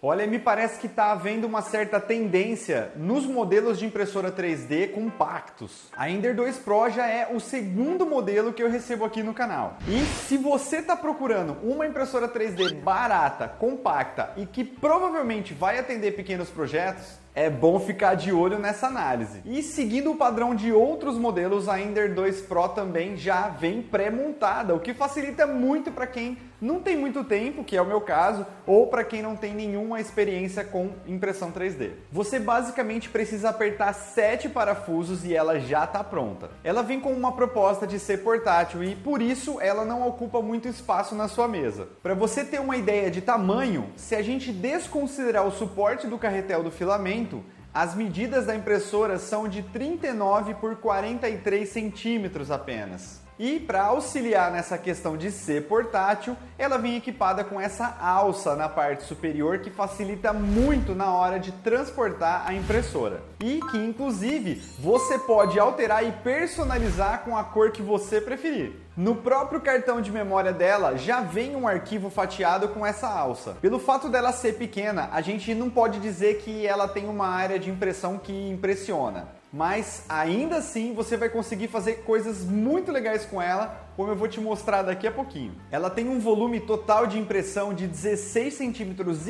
Olha, me parece que está havendo uma certa tendência nos modelos de impressora 3D compactos. A Ender 2 Pro já é o segundo modelo que eu recebo aqui no canal. E se você está procurando uma impressora 3D barata, compacta e que provavelmente vai atender pequenos projetos, é bom ficar de olho nessa análise. E seguindo o padrão de outros modelos, a Ender 2 Pro também já vem pré-montada, o que facilita muito para quem não tem muito tempo, que é o meu caso, ou para quem não tem nenhuma experiência com impressão 3D. Você basicamente precisa apertar 7 parafusos e ela já está pronta. Ela vem com uma proposta de ser portátil e por isso ela não ocupa muito espaço na sua mesa. Para você ter uma ideia de tamanho, se a gente desconsiderar o suporte do carretel do filamento, as medidas da impressora são de 39 por 43 centímetros apenas. E para auxiliar nessa questão de ser portátil, ela vem equipada com essa alça na parte superior que facilita muito na hora de transportar a impressora. E que inclusive você pode alterar e personalizar com a cor que você preferir. No próprio cartão de memória dela já vem um arquivo fatiado com essa alça. Pelo fato dela ser pequena, a gente não pode dizer que ela tem uma área de impressão que impressiona. Mas ainda assim você vai conseguir fazer coisas muito legais com ela, como eu vou te mostrar daqui a pouquinho. Ela tem um volume total de impressão de 16,5 centímetros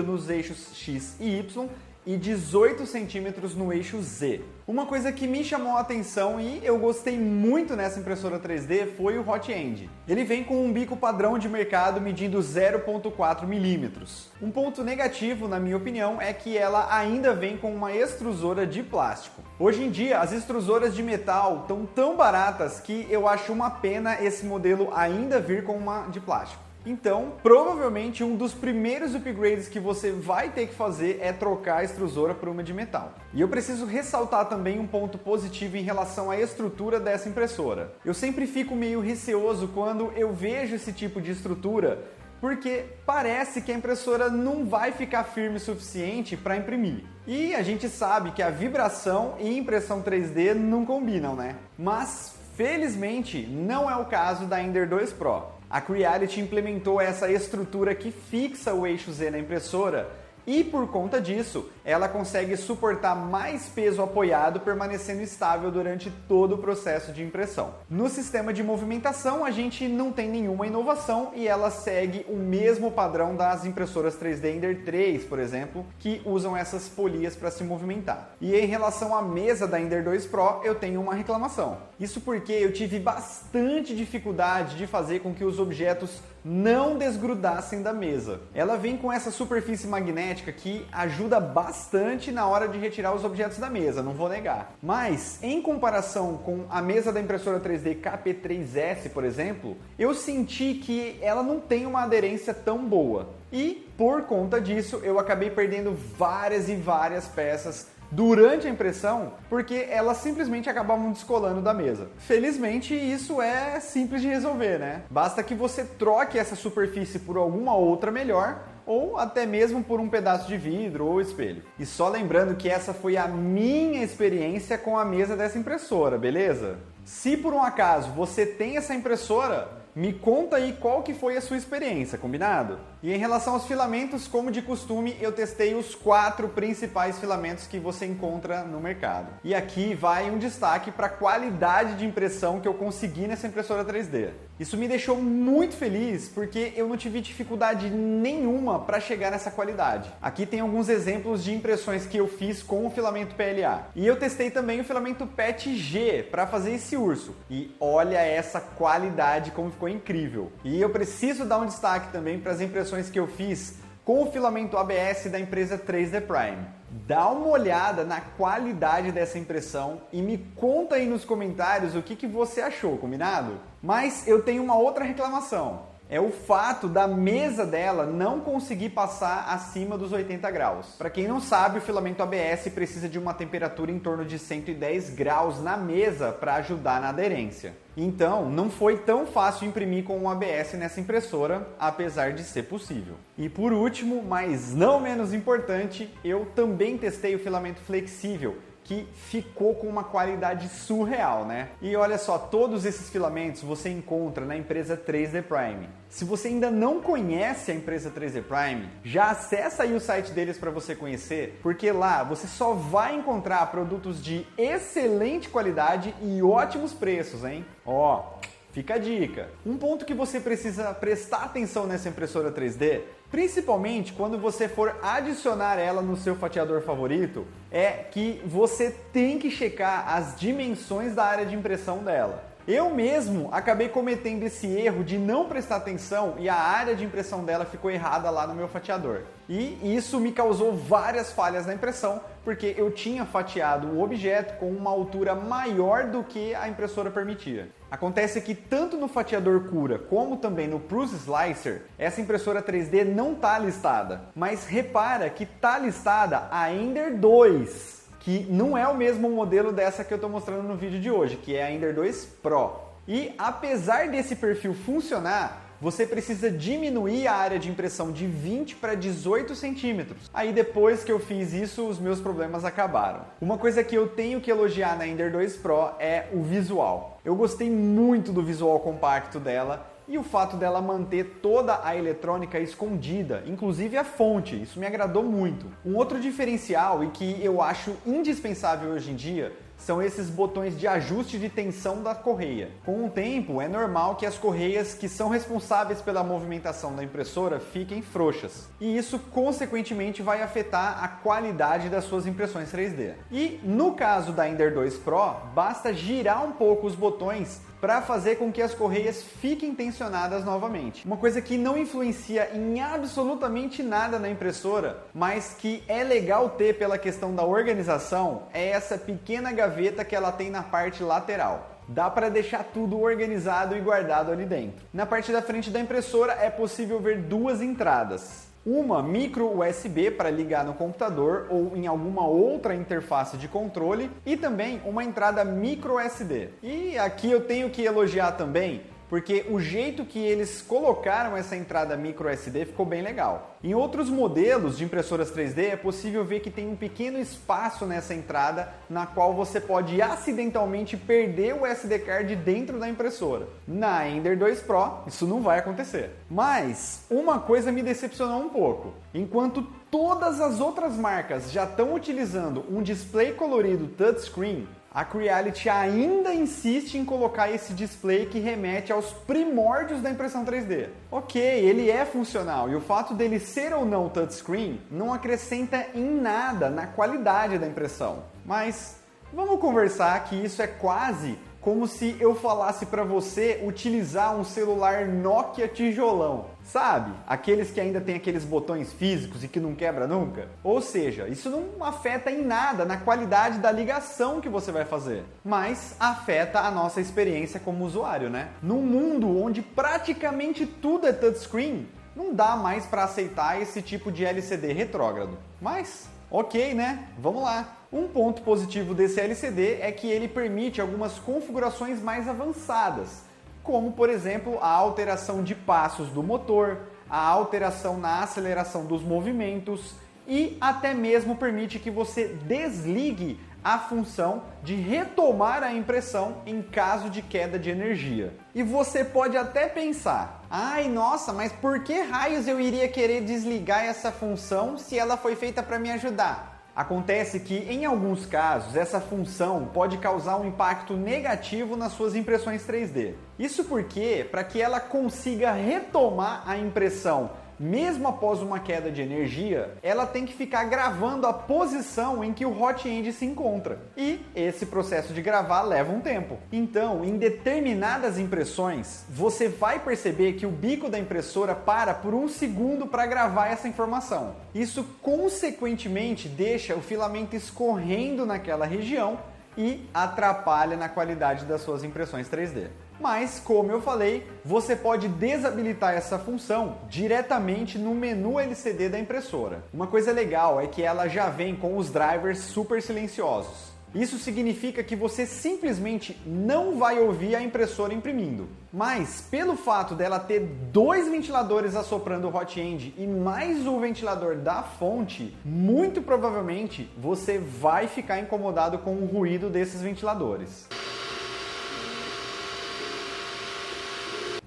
nos eixos X e Y e 18 centímetros no eixo Z. Uma coisa que me chamou a atenção e eu gostei muito nessa impressora 3D foi o Hot End. Ele vem com um bico padrão de mercado medindo 0,4 milímetros. Um ponto negativo, na minha opinião, é que ela ainda vem com uma extrusora de plástico. Hoje em dia, as extrusoras de metal estão tão baratas que eu acho uma pena esse modelo ainda vir com uma de plástico. Então, provavelmente um dos primeiros upgrades que você vai ter que fazer é trocar a extrusora por uma de metal. E eu preciso ressaltar também um ponto positivo em relação à estrutura dessa impressora. Eu sempre fico meio receoso quando eu vejo esse tipo de estrutura, porque parece que a impressora não vai ficar firme o suficiente para imprimir. E a gente sabe que a vibração e impressão 3D não combinam, né? Mas, felizmente, não é o caso da Ender 2 Pro. A Creality implementou essa estrutura que fixa o eixo Z na impressora e, por conta disso, ela consegue suportar mais peso apoiado, permanecendo estável durante todo o processo de impressão. No sistema de movimentação, a gente não tem nenhuma inovação e ela segue o mesmo padrão das impressoras 3D Ender 3, por exemplo, que usam essas polias para se movimentar. E em relação à mesa da Ender 2 Pro, eu tenho uma reclamação. Isso porque eu tive bastante dificuldade de fazer com que os objetos não desgrudassem da mesa. Ela vem com essa superfície magnética que ajuda bastante na hora de retirar os objetos da mesa, não vou negar. Mas, em comparação com a mesa da impressora 3D KP3S, por exemplo, eu senti que ela não tem uma aderência tão boa. E, por conta disso, eu acabei perdendo várias e várias peças durante a impressão, porque elas simplesmente acabavam descolando da mesa. Felizmente, isso é simples de resolver, né? Basta que você troque essa superfície por alguma outra melhor, ou até mesmo por um pedaço de vidro ou espelho. E só lembrando que essa foi a minha experiência com a mesa dessa impressora, beleza? Se por um acaso você tem essa impressora, me conta aí qual que foi a sua experiência, combinado? E em relação aos filamentos, como de costume, eu testei os 4 principais filamentos que você encontra no mercado. E aqui vai um destaque para a qualidade de impressão que eu consegui nessa impressora 3D. Isso me deixou muito feliz porque eu não tive dificuldade nenhuma para chegar nessa qualidade. Aqui tem alguns exemplos de impressões que eu fiz com o filamento PLA. E eu testei também o filamento PETG para fazer esse urso. E olha essa qualidade, como ficou incrível. E eu preciso dar um destaque também para as impressões que eu fiz com o filamento ABS da empresa 3D Prime. Dá uma olhada na qualidade dessa impressão e me conta aí nos comentários o que você achou, combinado? Mas eu tenho uma outra reclamação. É o fato da mesa dela não conseguir passar acima dos 80 graus. Para quem não sabe, o filamento ABS precisa de uma temperatura em torno de 110 graus na mesa para ajudar na aderência. Então, não foi tão fácil imprimir com um ABS nessa impressora, apesar de ser possível. E por último, mas não menos importante, eu também testei o filamento flexível, que ficou com uma qualidade surreal, né? E olha só, todos esses filamentos você encontra na empresa 3D Prime. Se você ainda não conhece a empresa 3D Prime, já acessa aí o site deles para você conhecer, porque lá você só vai encontrar produtos de excelente qualidade e ótimos preços, hein? Ó, fica a dica. Um ponto que você precisa prestar atenção nessa impressora 3D, principalmente quando você for adicionar ela no seu fatiador favorito, é que você tem que checar as dimensões da área de impressão dela. Eu mesmo acabei cometendo esse erro de não prestar atenção e a área de impressão dela ficou errada lá no meu fatiador. E isso me causou várias falhas na impressão, porque eu tinha fatiado o objeto com uma altura maior do que a impressora permitia. Acontece que tanto no fatiador Cura como também no Prusa Slicer, essa impressora 3D não está listada. Mas repara que está listada a Ender 2. Que não é o mesmo modelo dessa que eu estou mostrando no vídeo de hoje, que é a Ender 2 Pro. E apesar desse perfil funcionar, você precisa diminuir a área de impressão de 20 para 18 centímetros. Aí depois que eu fiz isso, os meus problemas acabaram. Uma coisa que eu tenho que elogiar na Ender 2 Pro é o visual. Eu gostei muito do visual compacto dela, e o fato dela manter toda a eletrônica escondida, inclusive a fonte, isso me agradou muito. Um outro diferencial e que eu acho indispensável hoje em dia são esses botões de ajuste de tensão da correia. Com o tempo, é normal que as correias que são responsáveis pela movimentação da impressora fiquem frouxas. E isso, consequentemente, vai afetar a qualidade das suas impressões 3D. E, no caso da Ender 2 Pro, basta girar um pouco os botões para fazer com que as correias fiquem tensionadas novamente. Uma coisa que não influencia em absolutamente nada na impressora, mas que é legal ter pela questão da organização, é essa pequena gaveta que ela tem na parte lateral. Dá para deixar tudo organizado e guardado ali dentro. Na parte da frente da impressora é possível ver duas entradas. Uma micro USB para ligar no computador ou em alguma outra interface de controle e também uma entrada micro SD. E aqui eu tenho que elogiar também, porque o jeito que eles colocaram essa entrada micro SD ficou bem legal. Em outros modelos de impressoras 3D é possível ver que tem um pequeno espaço nessa entrada na qual você pode acidentalmente perder o SD card dentro da impressora. Na Ender 2 Pro isso não vai acontecer. Mas uma coisa me decepcionou um pouco. Enquanto todas as outras marcas já estão utilizando um display colorido touchscreen, a Creality ainda insiste em colocar esse display que remete aos primórdios da impressão 3D. Ok, ele é funcional e o fato dele ser ou não touchscreen não acrescenta em nada na qualidade da impressão. Mas vamos conversar que isso é quase como se eu falasse para você utilizar um celular Nokia tijolão. Sabe? Aqueles que ainda tem aqueles botões físicos e que não quebra nunca. Ou seja, isso não afeta em nada na qualidade da ligação que você vai fazer. Mas afeta a nossa experiência como usuário, né? Num mundo onde praticamente tudo é touchscreen, não dá mais para aceitar esse tipo de LCD retrógrado. Mas, ok, né? Vamos lá. Um ponto positivo desse LCD é que ele permite algumas configurações mais avançadas, como, por exemplo, a alteração de passos do motor, a alteração na aceleração dos movimentos e até mesmo permite que você desligue a função de retomar a impressão em caso de queda de energia. E você pode até pensar, ai nossa, mas por que raios eu iria querer desligar essa função se ela foi feita para me ajudar? Acontece que, em alguns casos, essa função pode causar um impacto negativo nas suas impressões 3D. Isso porque, para que ela consiga retomar a impressão mesmo após uma queda de energia, ela tem que ficar gravando a posição em que o hot end se encontra. E esse processo de gravar leva um tempo. Então, em determinadas impressões, você vai perceber que o bico da impressora para por um segundo para gravar essa informação. Isso, consequentemente, deixa o filamento escorrendo naquela região e atrapalha na qualidade das suas impressões 3D. Mas, como eu falei, você pode desabilitar essa função diretamente no menu LCD da impressora. Uma coisa legal é que ela já vem com os drivers super silenciosos. Isso significa que você simplesmente não vai ouvir a impressora imprimindo. Mas, pelo fato dela ter 2 ventiladores assoprando o hot end e mais o ventilador da fonte, muito provavelmente você vai ficar incomodado com o ruído desses ventiladores.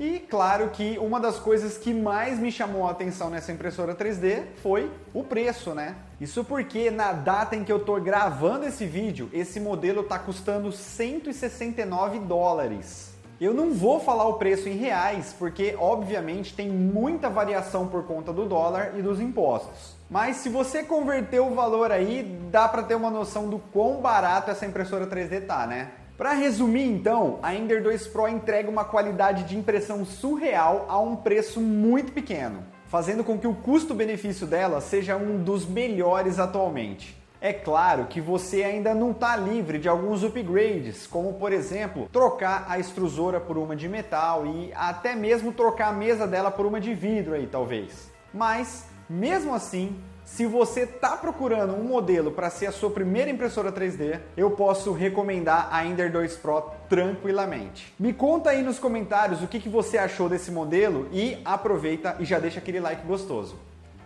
E claro que uma das coisas que mais me chamou a atenção nessa impressora 3D foi o preço, né? Isso porque na data em que eu tô gravando esse vídeo, esse modelo tá custando $169. Eu não vou falar o preço em reais, porque obviamente tem muita variação por conta do dólar e dos impostos. Mas se você converter o valor aí, dá para ter uma noção do quão barato essa impressora 3D tá, né? Para resumir então, a Ender 2 Pro entrega uma qualidade de impressão surreal a um preço muito pequeno, fazendo com que o custo-benefício dela seja um dos melhores atualmente. É claro que você ainda não está livre de alguns upgrades, como por exemplo, trocar a extrusora por uma de metal e até mesmo trocar a mesa dela por uma de vidro aí talvez. Mas, mesmo assim, se você está procurando um modelo para ser a sua primeira impressora 3D, eu posso recomendar a Ender 2 Pro tranquilamente. Me conta aí nos comentários o que você achou desse modelo e aproveita e já deixa aquele like gostoso.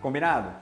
Combinado?